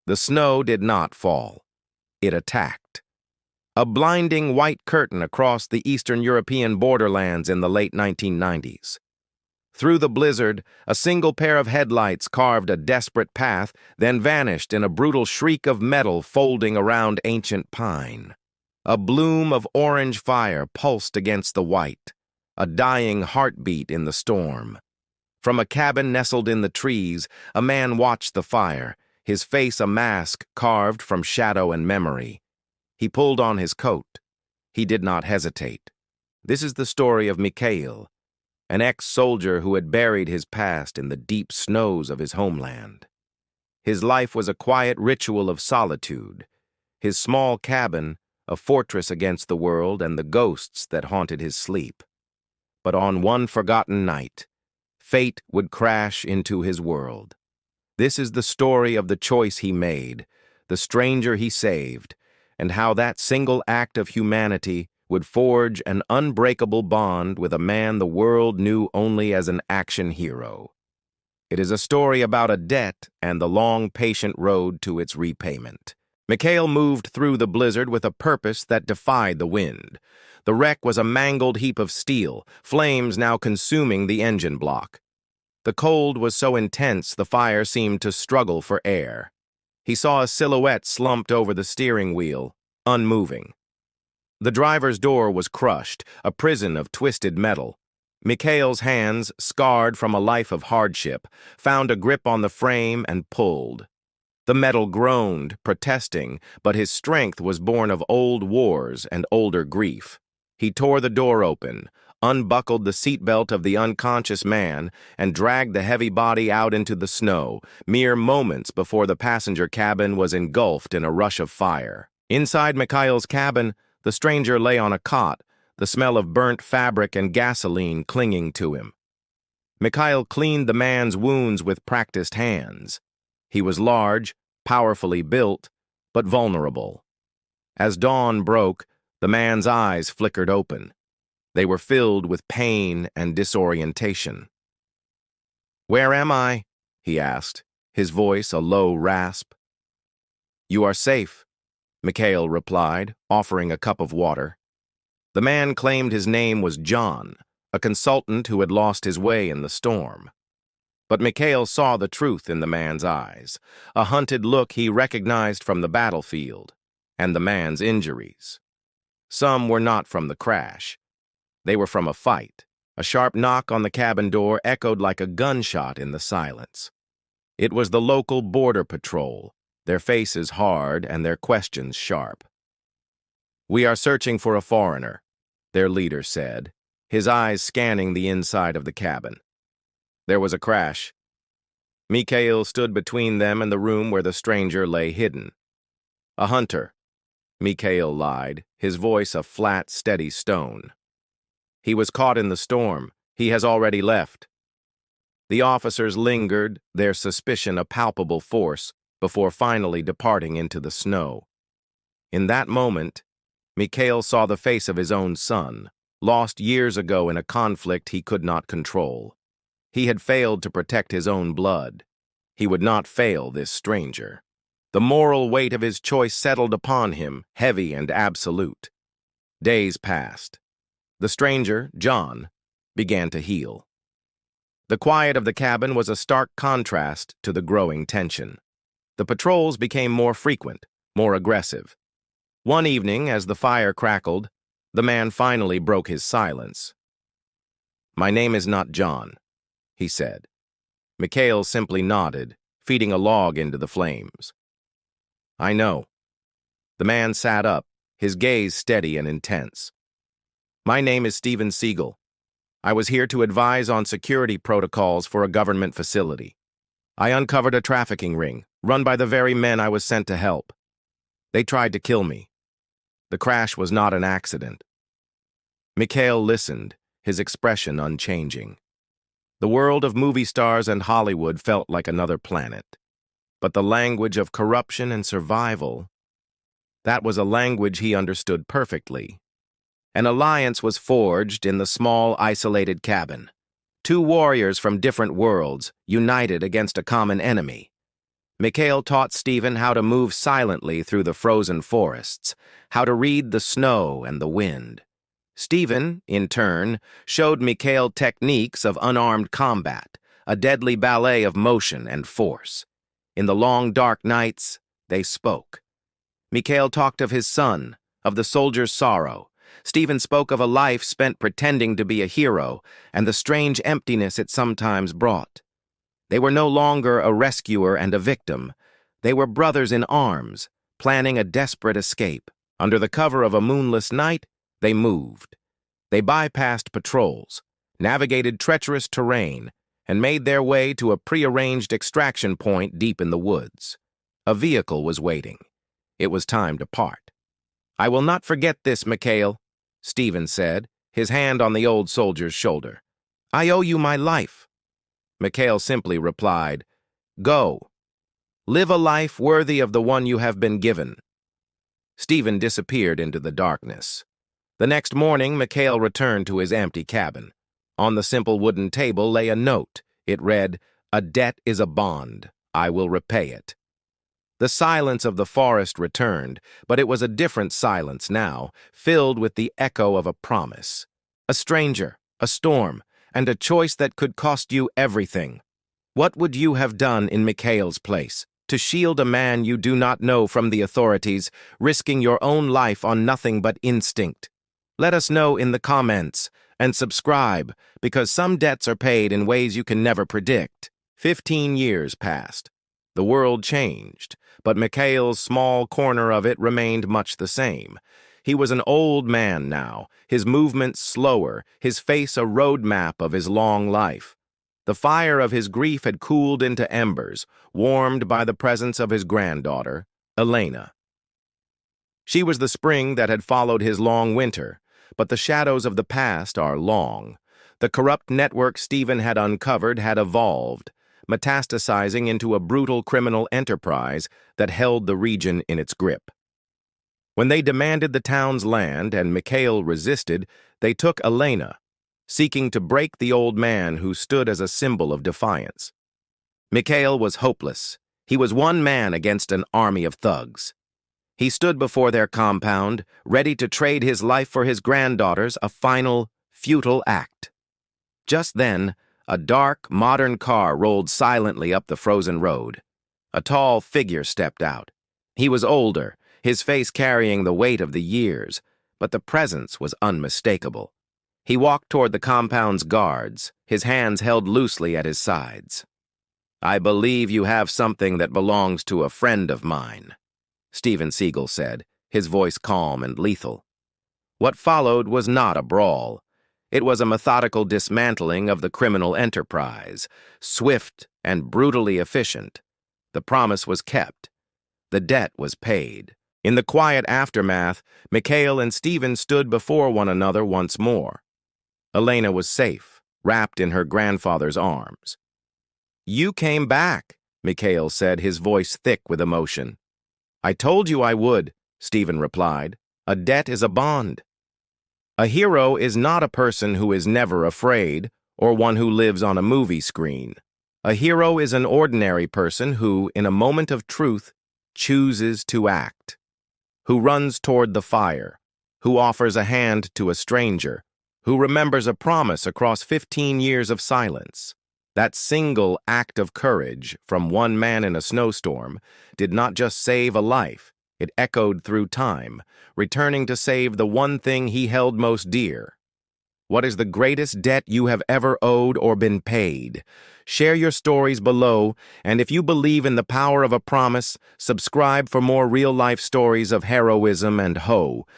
The snow did not fall. It attacked. A blinding white curtain across the Eastern European borderlands in the late 1990s. Through the blizzard, a single pair of headlights carved a desperate path, then vanished in a brutal shriek of metal folding around ancient pine. A bloom of orange fire pulsed against the white, a dying heartbeat in the storm. From a cabin nestled in the trees, a man watched the fire, his face a mask carved from shadow and memory. He pulled on his coat. He did not hesitate. This is the story of Mikhail, an ex-soldier who had buried his past in the deep snows of his homeland. His life was a quiet ritual of solitude, his small cabin a fortress against the world and the ghosts that haunted his sleep. But on one forgotten night, fate would crash into his world. This is the story of the choice he made, the stranger he saved, and how that single act of humanity would forge an unbreakable bond with a man the world knew only as an action hero. It is a story about a debt and the long, patient road to its repayment. Mikhail moved through the blizzard with a purpose that defied the wind. The wreck was a mangled heap of steel, flames now consuming the engine block. The cold was so intense the fire seemed to struggle for air. He saw a silhouette slumped over the steering wheel, unmoving. The driver's door was crushed, a prison of twisted metal. Mikhail's hands, scarred from a life of hardship, found a grip on the frame and pulled. The metal groaned, protesting, but his strength was born of old wars and older grief. He tore the door open, unbuckled the seatbelt of the unconscious man, and dragged the heavy body out into the snow, mere moments before the passenger cabin was engulfed in a rush of fire. Inside Mikhail's cabin, the stranger lay on a cot, the smell of burnt fabric and gasoline clinging to him. Mikhail cleaned the man's wounds with practiced hands. He was large, powerfully built, but vulnerable. As dawn broke, the man's eyes flickered open. They were filled with pain and disorientation. "Where am I?" he asked, his voice a low rasp. "You are safe," Mikhail replied, offering a cup of water. The man claimed his name was John, a consultant who had lost his way in the storm. But Mikhail saw the truth in the man's eyes, a hunted look he recognized from the battlefield, and the man's injuries. Some were not from the crash. They were from a fight. A sharp knock on the cabin door echoed like a gunshot in the silence. It was the local border patrol, their faces hard and their questions sharp. "We are searching for a foreigner," their leader said, his eyes scanning the inside of the cabin. There was a crash. Mikhail stood between them and the room where the stranger lay hidden. "A hunter," Mikhail lied, his voice a flat, steady stone. "He was caught in the storm. He has already left." The officers lingered, their suspicion a palpable force, before finally departing into the snow. In that moment, Mikhail saw the face of his own son, lost years ago in a conflict he could not control. He had failed to protect his own blood. He would not fail this stranger. The moral weight of his choice settled upon him, heavy and absolute. Days passed. The stranger, John, began to heal. The quiet of the cabin was a stark contrast to the growing tension. The patrols became more frequent, more aggressive. One evening, as the fire crackled, the man finally broke his silence. "My name is not John," he said. Mikhail simply nodded, feeding a log into the flames. "I know." The man sat up, his gaze steady and intense. "My name is Steven Seagal. I was here to advise on security protocols for a government facility. I uncovered a trafficking ring, run by the very men I was sent to help. They tried to kill me. The crash was not an accident." Mikhail listened, his expression unchanging. The world of movie stars and Hollywood felt like another planet. But the language of corruption and survival, that was a language he understood perfectly. An alliance was forged in the small, isolated cabin. Two warriors from different worlds, united against a common enemy. Mikhail taught Steven how to move silently through the frozen forests, how to read the snow and the wind. Steven, in turn, showed Mikhail techniques of unarmed combat, a deadly ballet of motion and force. In the long, dark nights, they spoke. Mikhail talked of his son, of the soldier's sorrow. Steven spoke of a life spent pretending to be a hero and the strange emptiness it sometimes brought. They were no longer a rescuer and a victim. They were brothers in arms, planning a desperate escape. Under the cover of a moonless night, they moved. They bypassed patrols, navigated treacherous terrain, and made their way to a prearranged extraction point deep in the woods. A vehicle was waiting. It was time to part. "I will not forget this, Mikhail," Steven said, his hand on the old soldier's shoulder. "I owe you my life." Mikhail simply replied, "Go. Live a life worthy of the one you have been given." Steven disappeared into the darkness. The next morning, Mikhail returned to his empty cabin. On the simple wooden table lay a note. It read, "A debt is a bond. I will repay it." The silence of the forest returned, but it was a different silence now, filled with the echo of a promise. A stranger, a storm, and a choice that could cost you everything. What would you have done in Mikhail's place? To shield a man you do not know from the authorities, risking your own life on nothing but instinct? Let us know in the comments, and subscribe, because some debts are paid in ways you can never predict. 15 years passed. The world changed, but Mikhail's small corner of it remained much the same. He was an old man now, his movements slower, his face a road map of his long life. The fire of his grief had cooled into embers, warmed by the presence of his granddaughter, Elena. She was the spring that had followed his long winter, but the shadows of the past are long. The corrupt network Steven had uncovered had evolved, metastasizing into a brutal criminal enterprise that held the region in its grip. When they demanded the town's land and Mikhail resisted, they took Elena, seeking to break the old man who stood as a symbol of defiance. Mikhail was hopeless. He was one man against an army of thugs. He stood before their compound, ready to trade his life for his granddaughter's, a final, futile act. Just then, a dark, modern car rolled silently up the frozen road. A tall figure stepped out. He was older, his face carrying the weight of the years, but the presence was unmistakable. He walked toward the compound's guards, his hands held loosely at his sides. "I believe you have something that belongs to a friend of mine," Steven Seagal said, his voice calm and lethal. What followed was not a brawl. It was a methodical dismantling of the criminal enterprise, swift and brutally efficient. The promise was kept. The debt was paid. In the quiet aftermath, Mikhail and Steven stood before one another once more. Elena was safe, wrapped in her grandfather's arms. "You came back," Mikhail said, his voice thick with emotion. "I told you I would," Steven replied. "A debt is a bond." A hero is not a person who is never afraid or one who lives on a movie screen. A hero is an ordinary person who, in a moment of truth, chooses to act, who runs toward the fire, who offers a hand to a stranger, who remembers a promise across 15 years of silence. That single act of courage from one man in a snowstorm did not just save a life, it echoed through time, returning to save the one thing he held most dear. What is the greatest debt you have ever owed or been paid? Share your stories below, and if you believe in the power of a promise, subscribe for more real-life stories of heroism and hope.